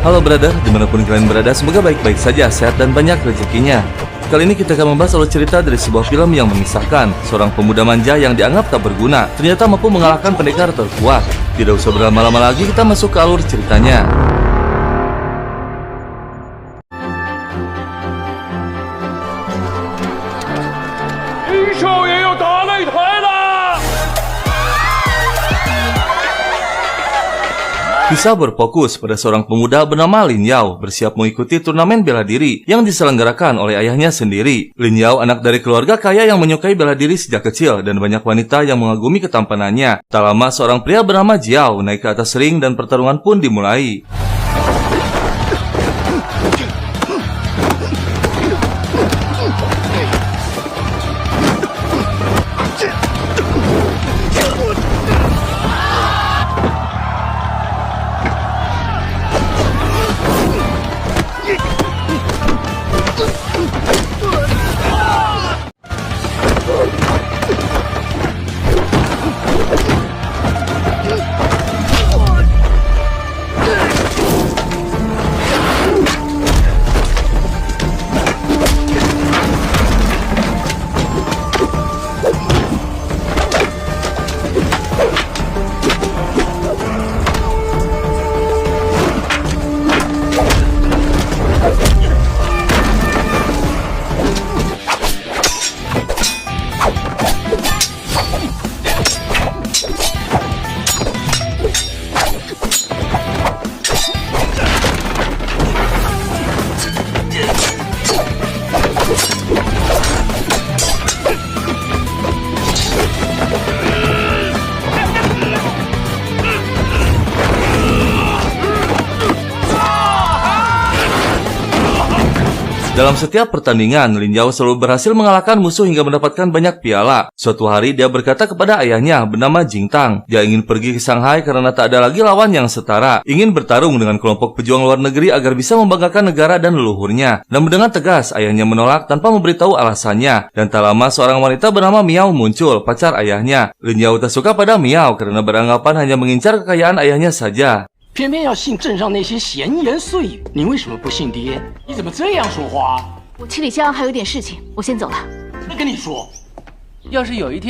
Halo brother, dimanapun kalian berada, semoga baik-baik saja, sehat dan banyak rezekinya. Kali ini kita akan membahas alur cerita dari sebuah film yang mengisahkan seorang pemuda manja yang dianggap tak berguna, ternyata mampu mengalahkan pendekar terkuat. Tidak usah berlama-lama lagi, kita masuk ke alur ceritanya. Kisah berfokus pada seorang pemuda bernama Lin Yao bersiap mengikuti turnamen bela diri yang diselenggarakan oleh ayahnya sendiri. Lin Yao anak dari keluarga kaya yang menyukai bela diri sejak kecil dan banyak wanita yang mengagumi ketampanannya. Tak lama seorang pria bernama Jiao naik ke atas ring dan pertarungan pun dimulai. Dalam setiap pertandingan, Lin Yao selalu berhasil mengalahkan musuh hingga mendapatkan banyak piala. Suatu hari, dia berkata kepada ayahnya bernama Jing Tang. Dia ingin pergi ke Shanghai karena tak ada lagi lawan yang setara. Ingin bertarung dengan kelompok pejuang luar negeri agar bisa membanggakan negara dan leluhurnya. Namun dengan tegas, ayahnya menolak tanpa memberitahu alasannya. Dan tak lama, seorang wanita bernama Miao muncul, pacar ayahnya. Lin Yao tak suka pada Miao karena beranggapan hanya mengincar kekayaan ayahnya saja. 偏偏要信镇上那些闲言碎语，你为什么不信爹？你怎么这样说话？我去李江还有点事情，我先走了。那跟你说，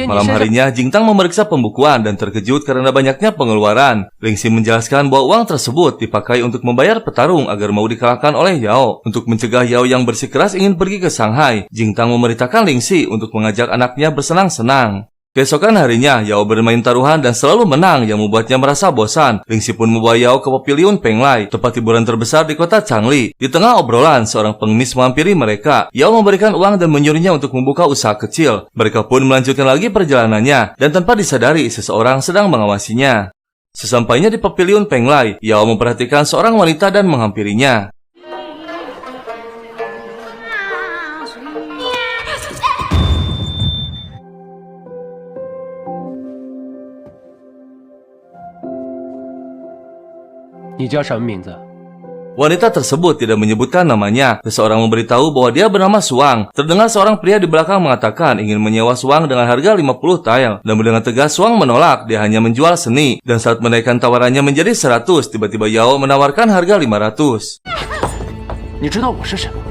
Malam harinya, Jing Tang memeriksa pembukuan dan terkejut karena banyaknya pengeluaran. Ling Xi menjelaskan bahwa uang tersebut dipakai untuk membayar petarung agar mau dikalahkan oleh Yao. Untuk mencegah Yao yang bersikeras ingin pergi ke Shanghai, Jing Tang memerintahkan Ling Xi untuk mengajak anaknya bersenang-senang. Keesokan harinya, Yao bermain taruhan dan selalu menang yang membuatnya merasa bosan. Ling Xi pun membawa Yao ke Pavilion Penglai, tempat hiburan terbesar di kota Changli. Di tengah obrolan, seorang pengemis menghampiri mereka. Yao memberikan uang dan menyuruhnya untuk membuka usaha kecil. Mereka pun melanjutkan lagi perjalanannya, dan tanpa disadari, seseorang sedang mengawasinya. Sesampainya di Pavilion Penglai, Yao memperhatikan seorang wanita dan menghampirinya. Wanita tersebut tidak menyebutkan namanya. Seseorang memberitahu bahwa dia bernama Suang. Terdengar seorang pria di belakang mengatakan ingin menyewa Suang dengan harga 50 tael. Namun dengan tegas Suang menolak, dia hanya menjual seni. Dan saat menaikkan tawarannya menjadi 100, tiba-tiba Yao menawarkan harga 500. 你知道我是谁吗？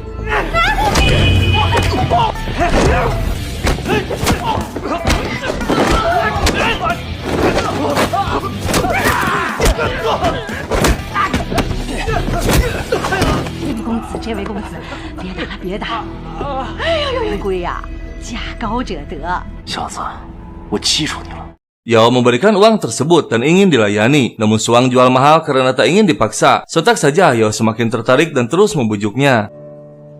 这位公子，别打了，别打！哎呦，违规呀！价高者得。小子，我记住你了。 Yao memberikan uang tersebut dan ingin dilayani. Namun Suang jual mahal karena tak ingin dipaksa. Sontak saja Yao semakin tertarik dan terus membujuknya.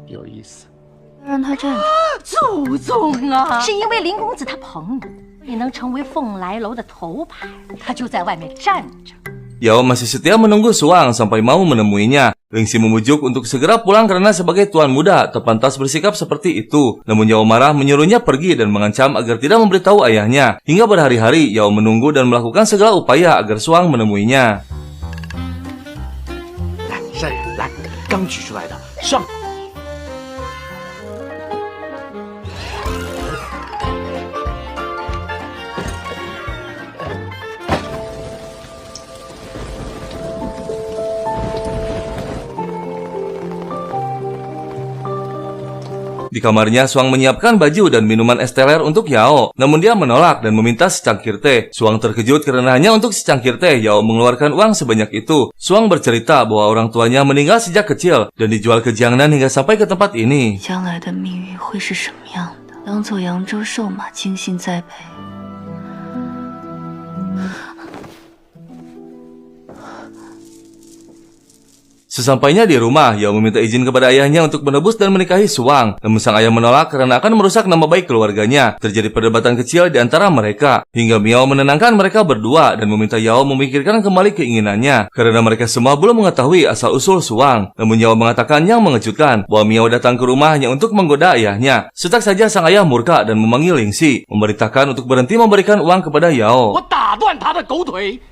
有意思。让他站着。祖宗啊！是因为林公子他捧你，你能成为凤来楼的头牌，他就在外面站着。 Yao masih setia menunggu Suang sampai mau menemuinya. Ling Xi memujuk untuk segera pulang karena sebagai tuan muda tak pantas bersikap seperti itu. Namun Yao marah menyuruhnya pergi dan mengancam agar tidak memberitahu ayahnya. Hingga berhari-hari Yao menunggu dan melakukan segala upaya agar Suang menemuinya. 来，善人，来，刚取出来的，上。Di kamarnya, Suang menyiapkan baju dan minuman es teler untuk Yao. Namun dia menolak dan meminta secangkir teh. Suang terkejut karena hanya untuk secangkir teh, Yao mengeluarkan uang sebanyak itu. Suang bercerita bahwa orang tuanya meninggal sejak kecil dan dijual ke Jiangnan hingga sampai ke tempat ini. 将来的命运会是什么样的？当做扬州瘦马，精心栽培。 Sesampainya di rumah, Yao meminta izin kepada ayahnya untuk menebus dan menikahi Suang. Namun sang ayah menolak karena akan merusak nama baik keluarganya. Terjadi perdebatan kecil di antara mereka, hingga Miao menenangkan mereka berdua dan meminta Yao memikirkan kembali keinginannya, karena mereka semua belum mengetahui asal-usul Suang. Namun Yao mengatakan yang mengejutkan, bahwa Miao datang ke rumah hanya untuk menggoda ayahnya. Setak saja sang ayah murka dan memanggil Lingxi, memerintahkan untuk berhenti memberikan uang kepada Yao. 我打断他的狗腿。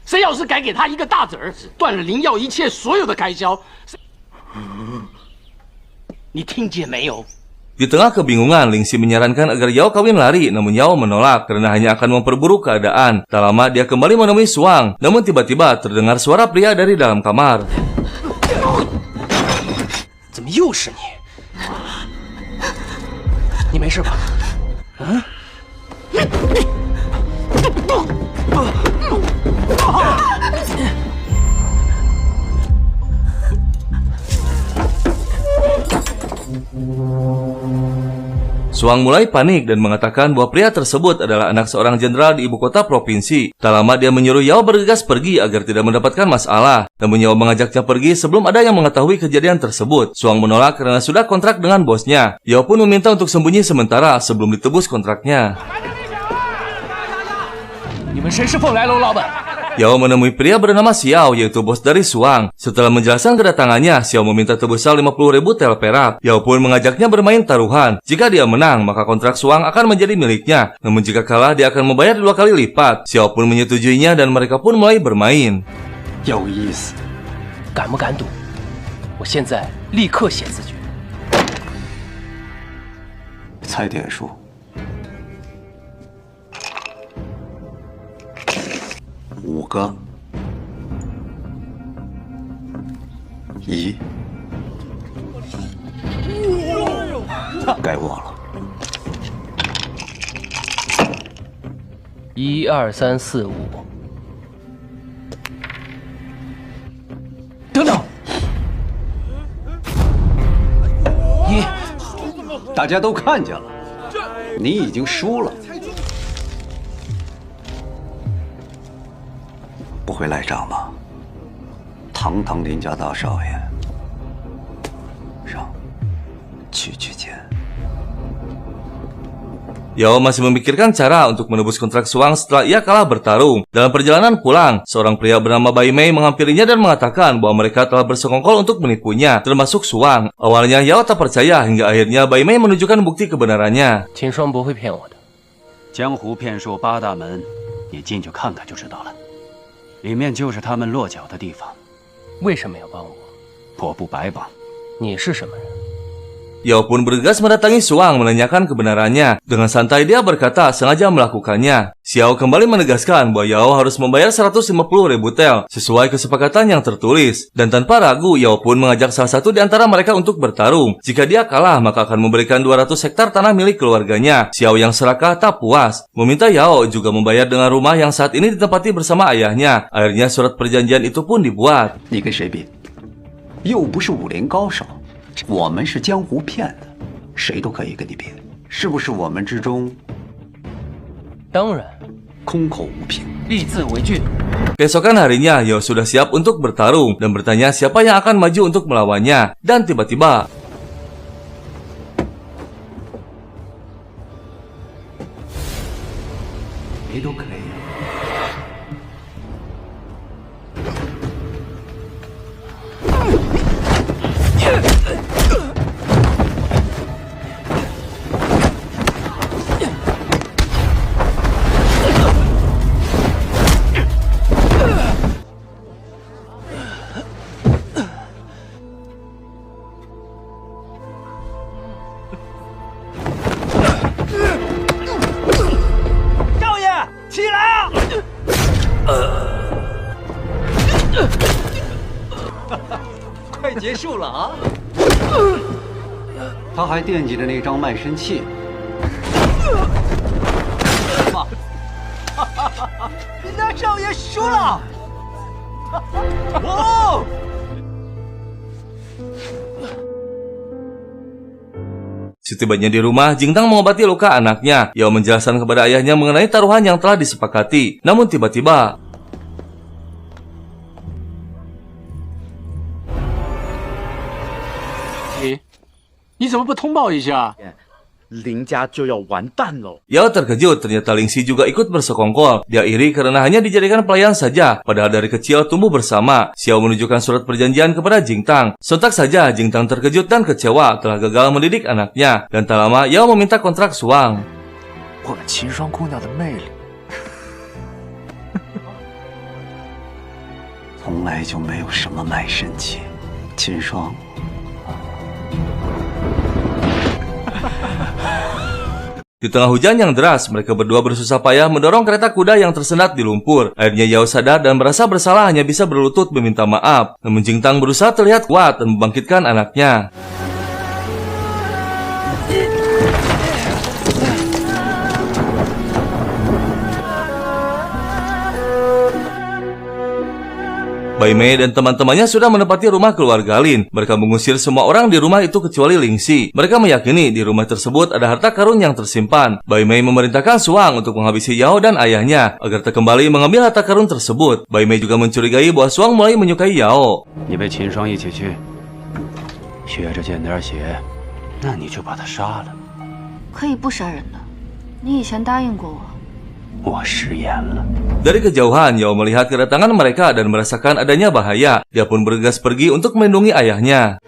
谁要是敢给他一个大子儿，断了灵药一切所有的开销，你听见没有？ Di tengah kebingungan, Lingxi menyarankan agar Yao kawin lari, namun Yao menolak karena hanya akan memperburuk keadaan. Tak lama dia kembali menemui Suang, namun tiba-tiba terdengar suara pria dari dalam kamar. 怎么又是你？你没事吧？嗯？ Suang mulai panik dan mengatakan bahwa pria tersebut adalah anak seorang jenderal di ibu kota provinsi. Tak lama dia menyuruh Yao bergegas pergi agar tidak mendapatkan masalah. Namun Yao mengajaknya pergi sebelum ada yang mengetahui kejadian tersebut. Suang menolak karena sudah kontrak dengan bosnya. Yao pun meminta untuk sembunyi sementara sebelum ditebus kontraknya. 你们谁是凤来楼老板？ Yao menemui pria bernama Xiao, yaitu bos dari Suang. Setelah menjelaskan kedatangannya, Xiao meminta tebusan 50.000 tel perak. Yao pun mengajaknya bermain taruhan. Jika dia menang, maka kontrak Suang akan menjadi miliknya. Namun jika kalah, dia akan membayar 2 kali lipat. Xiao pun menyetujuinya dan mereka pun mulai bermain. 有意思，敢不敢赌？我现在立刻写字据。猜点数。 5个，1，该我了。 1、2、3、4、5，等等，1，大家都看见了，你已经输了。 不会赖账吧？堂堂林家大少爷，让去见。 Yao masih memikirkan cara untuk menebus kontrak Suang setelah ia kalah bertarung. Dalam perjalanan pulang, seorang pria bernama Bai Mei menghampirinya dan mengatakan bahwa mereka telah bersekongkol untuk menipunya, termasuk Suang. Awalnya Yao tak percaya hingga akhirnya Bai Mei menunjukkan bukti kebenarannya. 秦霜不会骗我的。江湖骗术8大门，你进去看看就知道了。里面就是他们落脚的地方。为什么要帮我？我不白帮。你是什么人？ Yao pun bergegas mendatangi Suang menanyakan kebenarannya. Dengan santai dia berkata sengaja melakukannya. Xiao kembali menegaskan bahwa Yao harus membayar 150.000 tel sesuai kesepakatan yang tertulis. Dan tanpa ragu, Yao pun mengajak salah satu di antara mereka untuk bertarung. Jika dia kalah, maka akan memberikan 200 hektar tanah milik keluarganya. Xiao yang serakah tak puas, meminta Yao juga membayar dengan rumah yang saat ini ditempati bersama ayahnya. Akhirnya surat perjanjian itu pun dibuat. 你跟谁比？又不是武林高手。 我们是江湖骗子，谁都可以跟你比，是不是我们之中？当然，空口无凭，立字为据。 Keesokan harinya, Yao sudah siap untuk bertarung dan bertanya siapa yang akan maju untuk melawannya. Dan tiba-tiba, 谁都可以。 快结束了啊！他还惦记着那张卖身契。林大少爷输了！哦！ Setibanya di rumah, Jingtang mengobati luka anaknya. Yao menjelaskan kepada ayahnya mengenai taruhan yang telah disepakati. Namun tiba-tiba, 你怎么不通报一下？ 林家就要完蛋喽！ Yao terkejut ternyata Lingxi juga ikut bersekongkol. Dia iri karena hanya dijadikan pelayan saja, padahal dari kecil tumbuh bersama. Xiao menunjukkan surat perjanjian kepada Jingtang. Sontak saja Jingtang terkejut dan kecewa telah gagal mendidik anaknya. Dan tak lama Yao meminta kontrak Suang. 我们秦霜姑娘的魅力，从来就没有什么卖身契。秦霜。 Di tengah hujan yang deras, mereka berdua bersusah payah mendorong kereta kuda yang tersendat di lumpur. Akhirnya Yao sadar dan merasa bersalah hanya bisa berlutut meminta maaf. Namun Jingtang berusaha terlihat kuat dan membangkitkan anaknya. Bai Mei dan teman-temannya sudah menempati rumah keluarga Lin. Mereka mengusir semua orang di rumah itu kecuali Lingxi. Mereka meyakini di rumah tersebut ada harta karun yang tersimpan. Bai Mei memerintahkan Suang untuk menghabisi Yao dan ayahnya agar tak kembali mengambil harta karun tersebut. Bai Mei juga mencurigai bahwa Suang mulai menyukai Yao. 你陪秦霜一起去，学着见点血，那你就把他杀了。可以不杀人的，你以前答应过我。 我食言了。 Dari kejauhan, Yao melihat kedatangan mereka dan merasakan adanya bahaya. Dia pun bergegas pergi untuk melindungi ayahnya.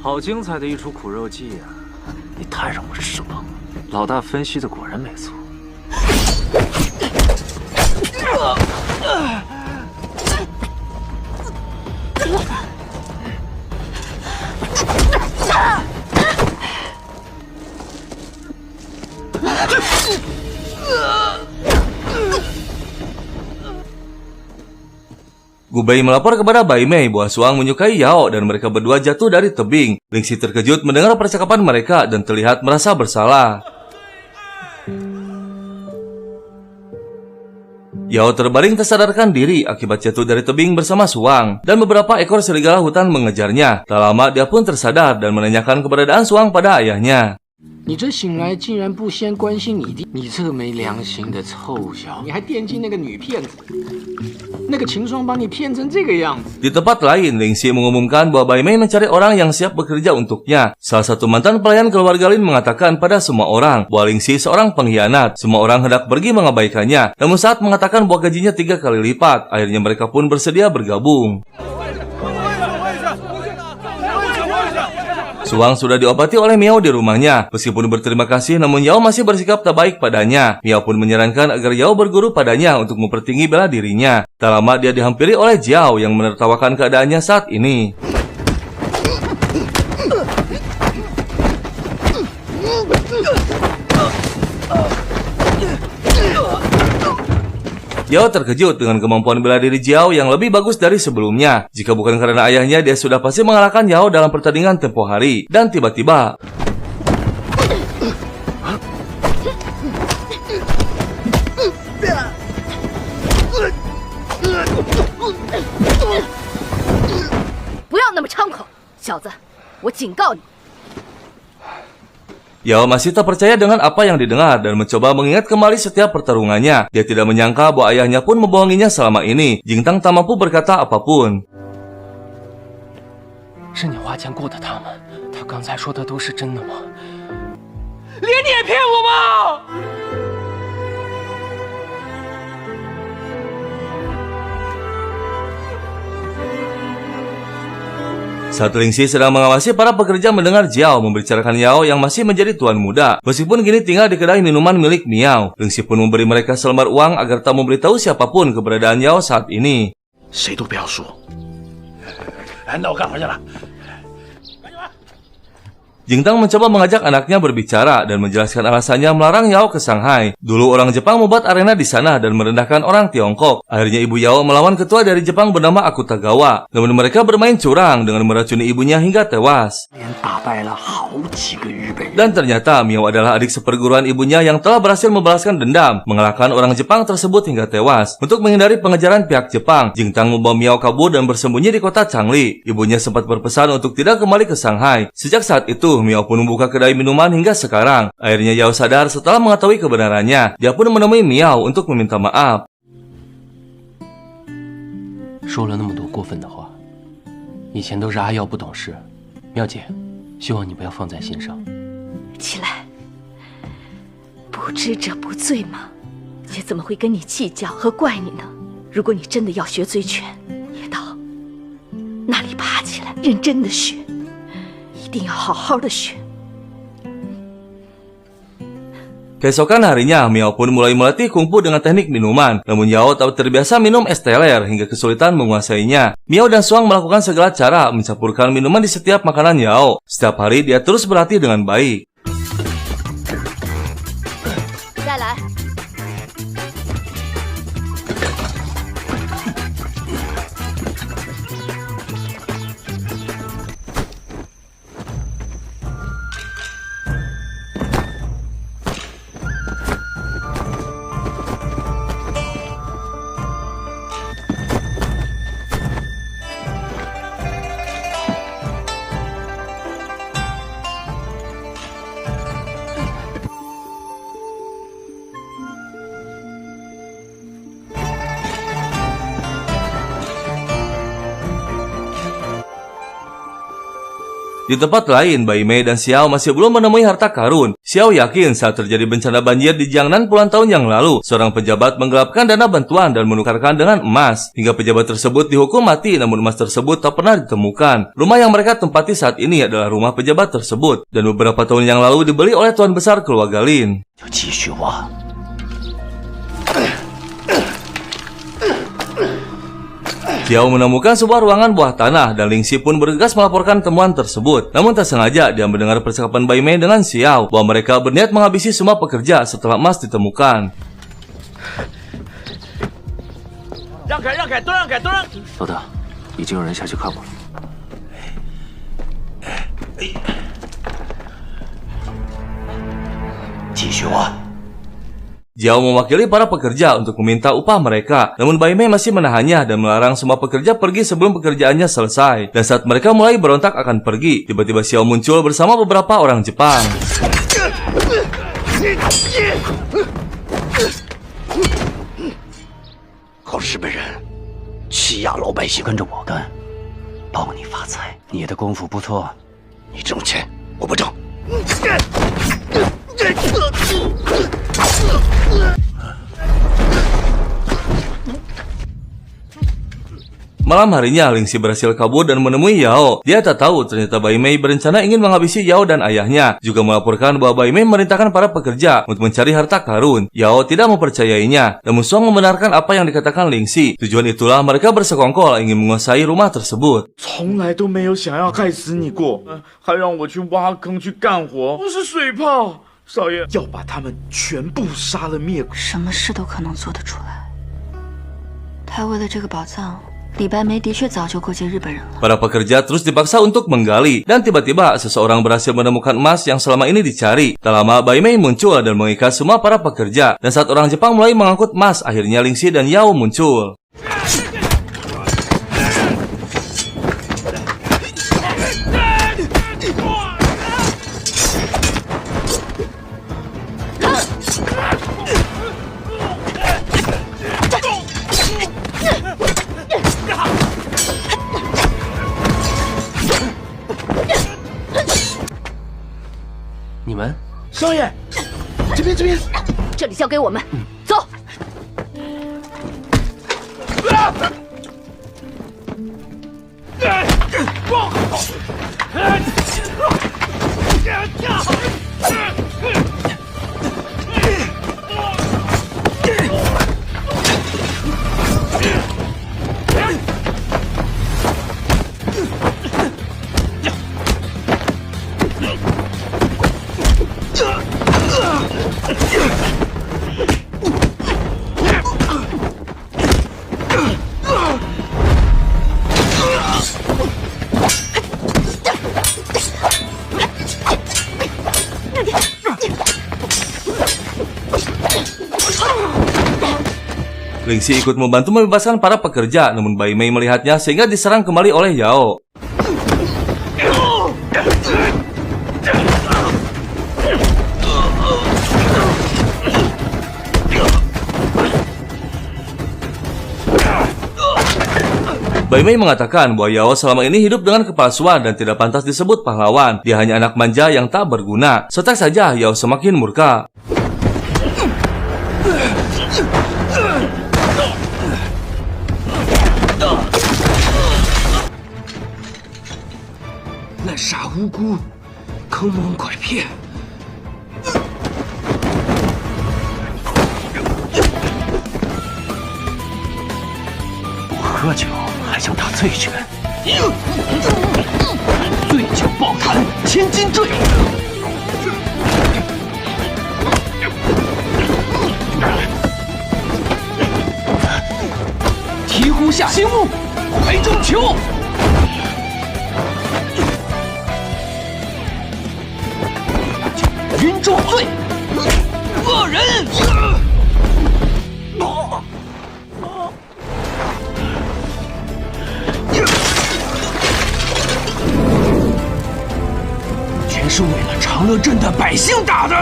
好精彩的一出苦肉计呀！你太让我失望了，老大分析的果然没错。Gubei melapor kepada Bai Mei bahwa Suang menyukai Yao dan mereka berdua jatuh dari tebing. Lingxi terkejut mendengar percakapan mereka dan terlihat merasa bersalah. Yao terbaring tak sadarkan diri akibat jatuh dari tebing bersama Suang dan beberapa ekor serigala hutan mengejarnya. Tak lama dia pun tersadar dan menanyakan keberadaan Suang pada ayahnya. 你这醒来竟然不先关心你弟，你这个没良心的臭小子，你还惦记那个女骗子，那个秦霜把你骗成这个样子。 Di tempat lain, Lingxi mengumumkan bahwa Bai Mei mencari orang yang siap bekerja untuknya. Salah satu mantan pelayan keluarga Lin mengatakan pada semua orang bahwa Lingxi seorang pengkhianat. Semua orang hendak pergi mengabaikannya. Namun saat mengatakan bahwa gajinya 3 kali lipat, akhirnya mereka pun bersedia bergabung. Suang sudah diobati oleh Miao di rumahnya. Meskipun berterima kasih, namun Yao masih bersikap tak baik padanya. Miao pun menyarankan agar Yao berguru padanya untuk mempertinggi bela dirinya. Tak lama dia dihampiri oleh Jiao yang menertawakan keadaannya saat ini. Yao terkejut dengan kemampuan bela diri Jiao yang lebih bagus dari sebelumnya. Jika bukan karena ayahnya, dia sudah pasti mengalahkan Yao dalam pertandingan tempo hari. Dan tiba-tiba, Yao masih tak percaya dengan apa yang didengar dan mencoba mengingat kembali setiap pertarungannya. Dia tidak menyangka bahwa ayahnya pun membohonginya selama ini. Jingtang tak mampu berkata apapun. 是你花钱雇的他们，他刚才说的都是真的吗？连你也骗我吗？ 你 Saat Lingxi sedang mengawasi para pekerja mendengar Jiao membicarakan Yao yang masih menjadi tuan muda. Meskipun kini tinggal di kedai minuman milik Miao, Lingxi pun memberi mereka selembar uang agar tak memberitahu siapapun keberadaan Yao saat ini. 谁都不要说。那我干活去了。 Jingtang mencoba mengajak anaknya berbicara dan menjelaskan alasannya melarang Yao ke Shanghai. Dulu orang Jepang membuat arena di sana dan merendahkan orang Tiongkok. Akhirnya ibu Yao melawan ketua dari Jepang bernama Akutagawa. Namun mereka bermain curang dengan meracuni ibunya hingga tewas. Dan ternyata Miao adalah adik seperguruan ibunya yang telah berhasil membalaskan dendam, mengalahkan orang Jepang tersebut hingga tewas. Untuk menghindari pengejaran pihak Jepang, Jingtang membawa Miao kabur dan bersembunyi di kota Changli. Ibunya sempat berpesan untuk tidak kembali ke Shanghai. Sejak saat itu, Miao pun membuka kedai minuman hingga sekarang. Akhirnya Yao sadar setelah mengetahui kebenarannya. Dia pun menemui Miao untuk meminta maaf. 说了那么多过分的话，以前都是阿耀不懂事。妙姐，希望你不要放在心上。起来，不知者不罪嘛，姐怎么会跟你计较和怪你呢？如果你真的要学醉拳，也到那里爬起来，认真的学。 一定要好好的学。 Keesokan harinya, Miao pun mulai melatih kungfu dengan teknik minuman. Namun Yao tak terbiasa minum es teler hingga kesulitan menguasainya. Miao dan Suang melakukan segala cara mencampurkan minuman di setiap makanan Yao. Setiap hari dia terus berlatih dengan baik. 再来。 Di tempat lain, Bai Mei dan Xiao masih belum menemui harta karun. Xiao yakin saat terjadi bencana banjir di Jiangnan puluhan tahun yang lalu, seorang pejabat menggelapkan dana bantuan dan menukarkan dengan emas. Hingga pejabat tersebut dihukum mati, namun emas tersebut tak pernah ditemukan. Rumah yang mereka tempati saat ini adalah rumah pejabat tersebut, dan beberapa tahun yang lalu dibeli oleh tuan besar keluarga Lin. Xiao menemukan sebuah ruangan buah tanah dan Lingxi pun bergegas melaporkan temuan tersebut. Namun tak sengaja dia mendengar percakapan Bai Mei dengan Xiao bahwa mereka berniat menghabisi semua pekerja setelah emas ditemukan. 让开，让开，都让开，都让！老大，已经有人下去看过了。继续挖。 Jiao mewakili para pekerja untuk meminta upah mereka, namun Bai Mei masih menahannya dan melarang semua pekerja pergi sebelum pekerjaannya selesai. Dan saat mereka mulai berontak akan pergi, tiba-tiba Xiao muncul bersama beberapa orang Jepang. Kau是日本人，欺压老百姓，跟着我干，帮你发财。你的功夫不错，你挣钱，我不挣。 Malam harinya, Lingxi berhasil kabur dan menemui Yao. Dia tak tahu ternyata Bai Mei berencana ingin menghabisi Yao dan ayahnya. Juga melaporkan bahwa Bai Mei memerintahkan para pekerja untuk mencari harta karun. Yao tidak mempercayainya, namun Suang membenarkan apa yang dikatakan Lingxi. Tujuan itulah mereka bersekongkol ingin menguasai rumah tersebut. 从来都没有想要害死你过，还让我去挖坑去干活，我是水炮。少爷要把他们全部杀了灭口。什么事都可能做得出来。他为了这个宝藏。 李白梅的确早就勾结日本人了。 Para pekerja terus dipaksa untuk menggali, dan tiba-tiba seseorang berhasil menemukan emas yang selama ini dicari. Tak lama, Bai Mei muncul dan mengikat semua para pekerja. Dan saat orang Jepang mulai mengangkut emas, akhirnya Lingxi dan Yao muncul. Gimana? 少爷，这边，这边，这里交给我们，走。Lingxi ikut membantu membebaskan para pekerja, namun Bai Mei melihatnya sehingga diserang kembali oleh Yao. Bai Mei mengatakan bahwa Yao selama ini hidup dengan kepalsuan dan tidak pantas disebut pahlawan. Dia hanya anak manja yang tak berguna. Setek saja Yao semakin murka.那傻无辜，坑蒙拐骗。不喝酒还想打醉拳，醉酒抱弹，千斤坠。醍醐下心木，怀中求。云中醉，恶人！全是为了长乐镇的百姓打的。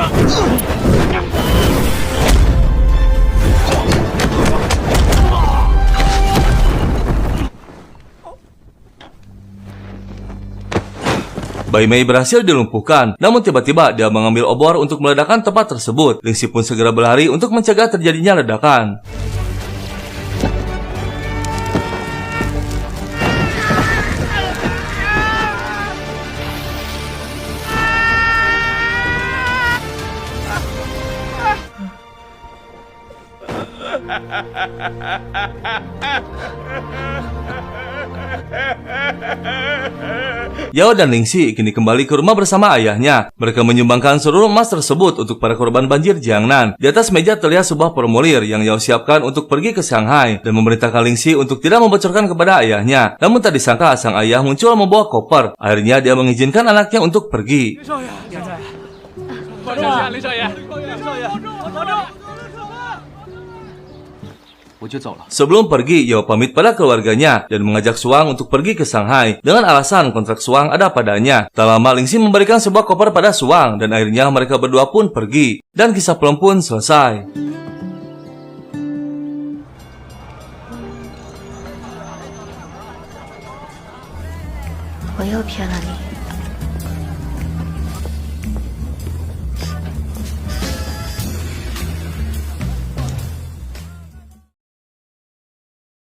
Bai Mei berhasil dilumpuhkan, namun tiba-tiba dia mengambil obor untuk meledakkan tempat tersebut. Lingxi pun segera berlari untuk mencegah terjadinya ledakan. Yao dan Lingxi kini kembali ke rumah bersama ayahnya. Mereka menyumbangkan seluruh emas tersebut untuk para korban banjir Jiangnan. Di atas meja terlihat sebuah formulir yang Yao siapkan untuk pergi ke Shanghai dan memerintahkan Lingxi untuk tidak membocorkan kepada ayahnya. Namun tak disangka sang ayah muncul membawa koper. Akhirnya dia mengizinkan anaknya untuk pergi. Sebelum pergi, Yao pamit pada keluarganya dan mengajak Suang untuk pergi ke Shanghai dengan alasan kontrak Suang ada padanya. Tak lama Lingxi memberikan sebuah koper pada Suang dan akhirnya mereka berdua pun pergi. Dan kisah film pun selesai. 我又骗了你。